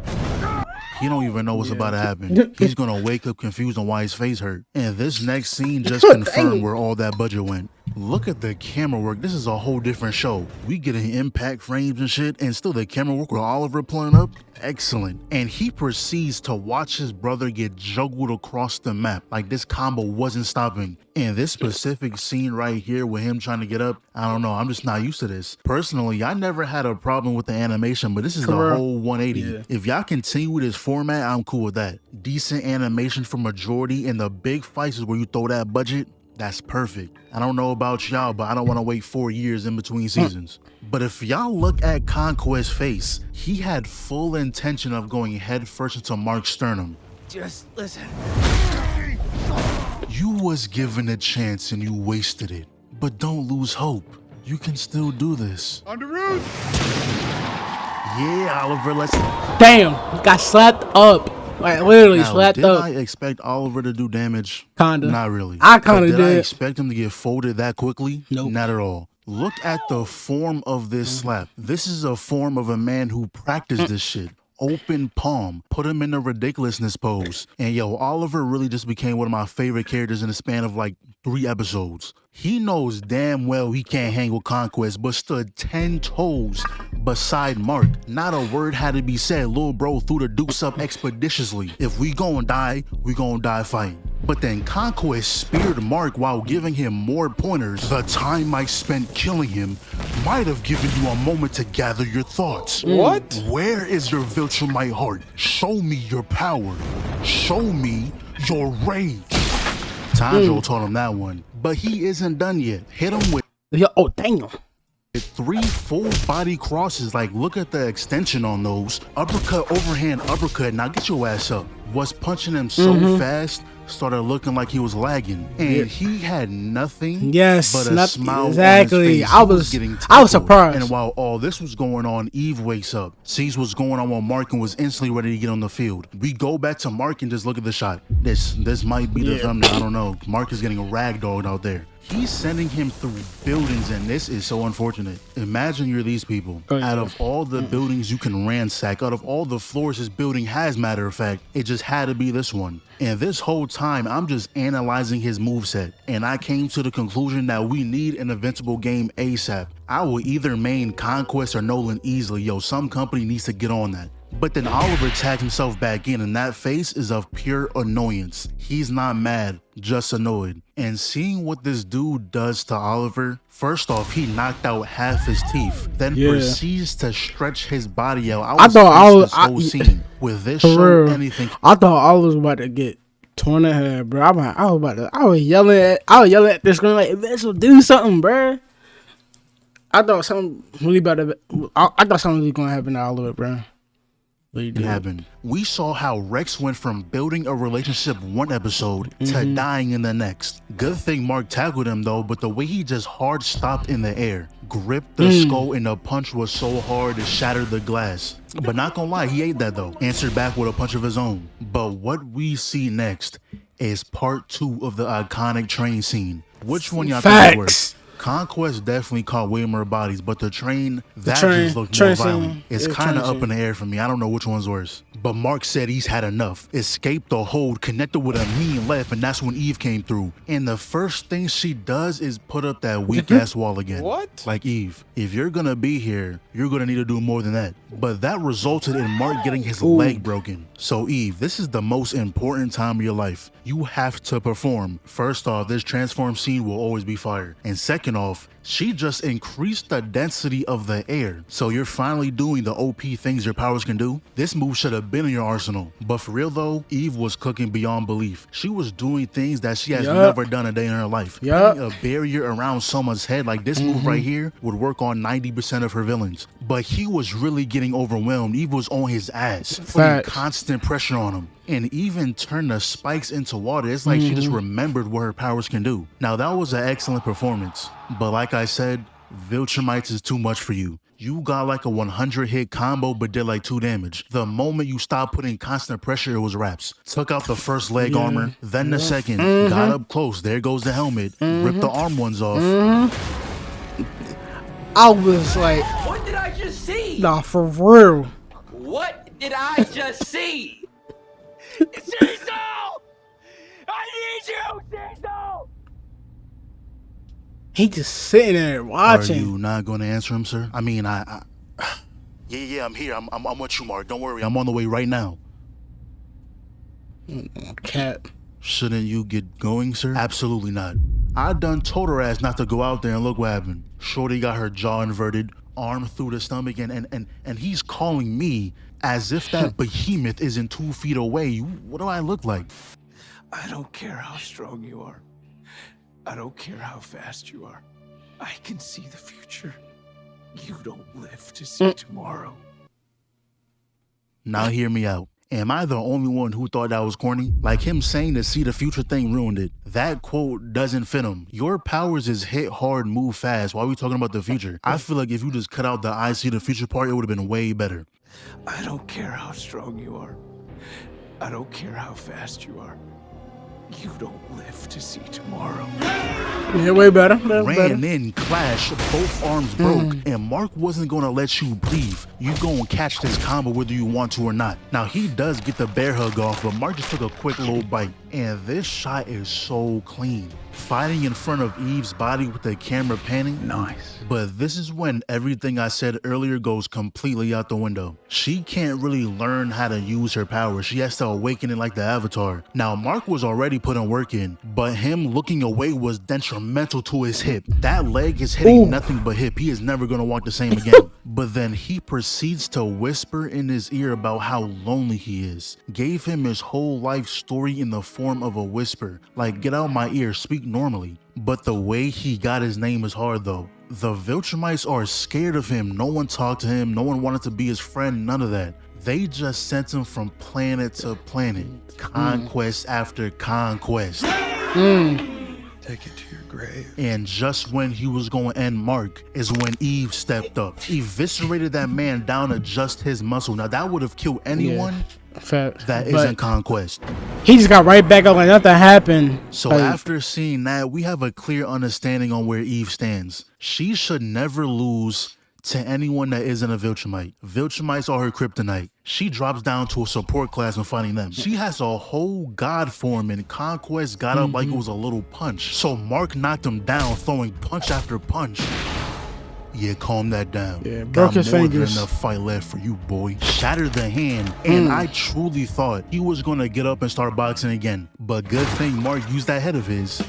He don't even know what's about to happen. He's going to wake up confused on why his face hurt. And this next scene just confirmed where all that budget went. Look at the camera work. This is a whole different show. We getting impact frames and shit, and still the camera work with Oliver pulling up. Excellent. And he proceeds to watch his brother get juggled across the map. Like this combo wasn't stopping. And this specific scene right here with him trying to get up, I don't know, I'm just not used to this. Personally, I never had a problem with the animation, but this is the whole 180. If y'all continue with this format, I'm cool with that. Decent animation for majority, and the big fights is where you throw that budget. That's perfect. I don't know about y'all, but I don't want to wait 4 years in between seasons. But if y'all look at Conquest's face, he had full intention of going head first into Mark's sternum. Just listen. You was given a chance and you wasted it. But don't lose hope. You can still do this. On the roof! Yeah, Oliver, let's... Damn, got slapped up. Like literally slapped up. Did I expect Oliver to do damage? Kinda. Not really. I kinda did. I did. expect him to get folded that quickly? Nope. Not at all. Look at the form of this slap. This is a form of a man who practiced this shit. Open palm, put him in the ridiculousness pose. And yo, Oliver really just became one of my favorite characters in the span of like 3 episodes. He knows damn well he can't hang with Conquest, but stood 10 toes beside Mark. Not a word had to be said. Lil bro threw the dukes up expeditiously. If we gon' die, we gon' die fighting. But then Conquest speared Mark while giving him more pointers. The time I spent killing him might have given you a moment to gather your thoughts. What? Where is your Viltrumite heart? Show me your power. Show me your rage. Tanjiro told him that one. But he isn't done yet. Hit him with... Oh, damn. 3 full body crosses. Like, look at the extension on those. Uppercut, overhand, uppercut. Now get your ass up. Was punching him so fast, started looking like he was lagging. And he had nothing but a smile exactly. on his face. I was surprised. And while all this was going on, Eve wakes up, sees what's going on while Mark and was instantly ready to get on the field. We go back to Mark and just look at the shot. This might be the thumbnail. I don't know. Mark is getting a ragdolled out there. He's sending him through buildings, and this is so unfortunate. Imagine you're these people. Out of all the buildings you can ransack, out of all the floors this building has, matter of fact, it just had to be this one. And this whole time, I'm just analyzing his moveset, and I came to the conclusion that we need an Invincible game ASAP. I will either main Conquest or Nolan easily. Yo, some company needs to get on that. But then Oliver tags himself back in, and that face is of pure annoyance. He's not mad, just annoyed. And seeing what this dude does to Oliver, first off, he knocked out half his teeth, then proceeds to stretch his body out. I thought this whole scene with this show, anything. I thought I was about to get torn her head, bro. I was yelling at this screen like, Invincible, do something, bro. I thought something really I thought something was gonna happen to all of it, bro. It happened. We saw how Rex went from building a relationship one episode to dying in the next. Good thing Mark tackled him though, but the way he just hard stopped in the air, gripped the skull, and the punch was so hard it shattered the glass. But not gonna lie, he ate that though. Answered back with a punch of his own. But what we see next is part 2 of the iconic train scene. Which one y'all think is worse? Conquest definitely caught way more bodies, but the train just looked more violent. It's kind of up in the air for me. I don't know which one's worse. But Mark said he's had enough. Escaped the hold, connected with a mean left, and that's when Eve came through. And the first thing she does is put up that weak-ass wall again. What? Like, Eve, if you're gonna be here, you're gonna need to do more than that. But that resulted in Mark getting his leg broken. So, Eve, this is the most important time of your life. You have to perform. First off, this transform scene will always be fire. And second off, she just increased the density of the air. So you're finally doing the OP things your powers can do. This move should have been in your arsenal. But for real though, Eve was cooking beyond belief. She was doing things that she has never done a day in her life. Putting a barrier around someone's head like this move right here would work on 90% of her villains. But he was really getting overwhelmed. Eve was on his ass, putting constant pressure on him. And even turned the spikes into water. It's like she just remembered what her powers can do. Now that was an excellent performance. But like I said, Viltumites is too much for you. You got like a 100 hit combo but did like 2 damage. The moment you stopped putting constant pressure, it was wraps. Took out the first leg armor, then the second, got up close, there goes the helmet, ripped the arm ones off. I was like, What did I just see? nah, for real. What did I just see? Cecil! I need you, Cecil! He just sitting there watching. Are you not going to answer him, sir? I mean, yeah, I'm here. I'm with you, Mark. Don't worry. I'm on the way right now. Cat. Shouldn't you get going, sir? Absolutely not. I done told her ass not to go out there and look what happened. Shorty got her jaw inverted, arm through the stomach, and he's calling me as if that behemoth isn't 2 feet away. What do I look like? I don't care how strong you are. I don't care how fast you are. I can see the future. You don't live to see tomorrow. Now hear me out. Am I the only one who thought that was corny? Like him saying the see the future thing ruined it. That quote doesn't fit him. Your powers is hit hard, move fast. Why are we talking about the future? I feel like if you just cut out the I see the future part, it would have been way better. I don't care how strong you are. I don't care how fast you are. You don't live to see tomorrow. Yeah, way better. Ran in, clashed, both arms broke, and Mark wasn't gonna let you breathe. You gonna catch this combo whether you want to or not. Now he does get the bear hug off, but Mark just took a quick little bite. And this shot is so clean. Fighting in front of Eve's body with the camera panning. Nice. But this is when everything I said earlier goes completely out the window. She can't really learn how to use her power. She has to awaken it like the Avatar. Now, Mark was already putting work in, but him looking away was detrimental to his hip. That leg is hitting nothing but hip. He is never gonna walk the same again. But then he proceeds to whisper in his ear about how lonely he is. Gave him his whole life story in the form of a whisper. Like, get out my ear, speak normally. But the way he got his name is hard though. The Viltumites are scared of him. No one talked to him. No one wanted to be his friend. None of that. They just sent him from planet to planet. Conquest after conquest. Take it to your grave. And just when he was going to end Mark is when Eve stepped up. Eviscerated that man down to just his muscle. Now that would have killed anyone that isn't Conquest. He just got right back up like nothing happened. So after seeing that, we have a clear understanding on where Eve stands. She should never lose to anyone that isn't a Viltumite. Viltumites are her kryptonite. She drops down to a support class when fighting them. She has a whole god form, and Conquest got up like it was a little punch. So Mark knocked him down, throwing punch after punch. Yeah, calm that down. Yeah, broke his more fingers. than enough fight left for you, boy. Shattered the hand, and I truly thought he was gonna get up and start boxing again. But good thing Mark used that head of his.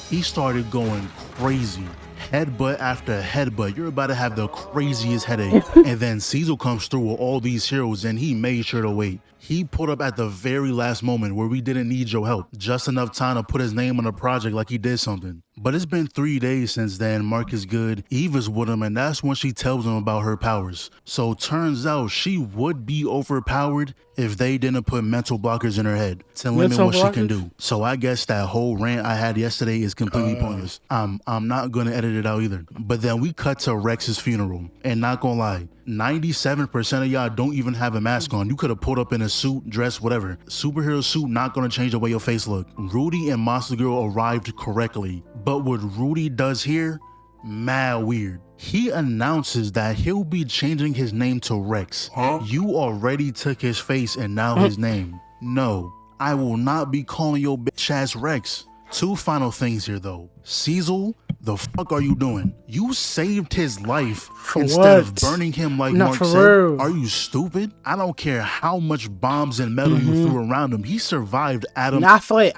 He started going crazy. Headbutt after headbutt. You're about to have the craziest headache. And then Cecil comes through with all these heroes, and he made sure to wait. He pulled up at the very last moment where we didn't need your help. Just enough time to put his name on the project like he did something. But it's been 3 days since then. Mark is good. Eve is with him, and that's when she tells him about her powers. So turns out she would be overpowered if they didn't put mental blockers in her head to limit what she can do. So I guess that whole rant I had yesterday is completely pointless. I'm not gonna edit it out either. But then we cut to Rex's funeral, and not gonna lie, 97% of y'all don't even have a mask on. You could have pulled up in a suit, dress, whatever. Superhero suit not gonna change the way your face look. Rudy and Monster Girl arrived correctly, but what Rudy does here, mad weird. He announces that he'll be changing his name to Rex. You already took his face and now his name. No, I will not be calling your bitch ass Rex. 2 final things here though. Cecil, the fuck are you doing? You saved his life instead of burning him like Mark said. Are you stupid? I don't care how much bombs and metal you threw around him. He survived Adam. I feel like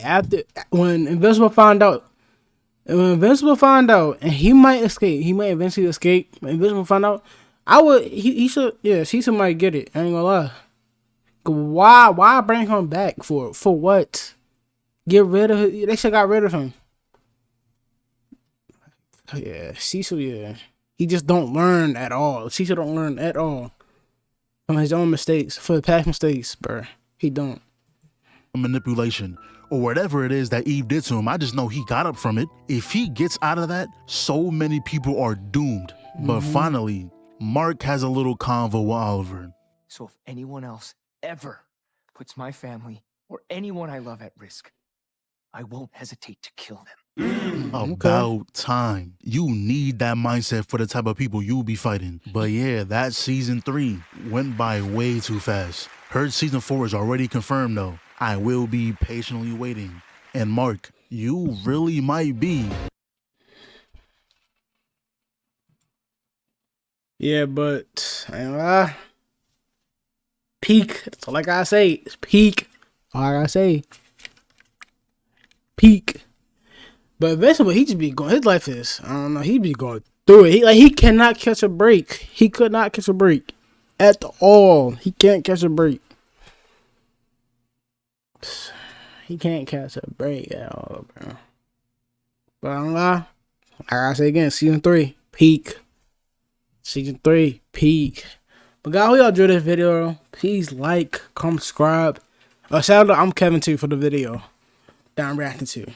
after when Invincible found out, and he might escape, he might eventually escape. When Invincible found out, he should, yeah, Cecil might get it. I ain't gonna lie. Why bring him back for what? Get rid of him. They should got rid of him. Yeah, Cecil, yeah. He just don't learn at all. Cecil don't learn at all from his own mistakes, for the past mistakes, bro. He don't. Manipulation or whatever it is that Eve did to him. I just know he got up from it. If he gets out of that, so many people are doomed. But finally, Mark has a little convo with Oliver. So if anyone else ever puts my family or anyone I love at risk, I won't hesitate to kill them. About time. You need that mindset for the type of people you'll be fighting. But yeah, that season 3 went by way too fast. Heard season 4 is already confirmed though. I will be patiently waiting. And Mark, you really might be. Yeah, but I ain't gonna lie. Peak. That's all I gotta say. It's peak. All I gotta say. Peak. But eventually, he just be going. His life is, I don't know. He be going through it. He cannot catch a break. He could not catch a break at all. He can't catch a break. He can't catch a break at all, bro. But I don't lie. I gotta say again, season 3, peak. Season 3, peak. But guys, hope y'all enjoyed this video. Please like, comment, subscribe. Shout out to I'm Kevin too for the video that I'm reacting to.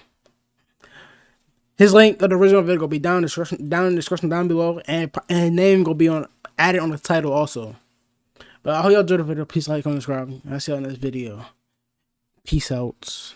His link of the original video gonna be down in the description down below, and his name gonna be added on the title also. But I hope y'all enjoyed the video. Please like, comment, subscribe. I'll see y'all in this video. Peace out.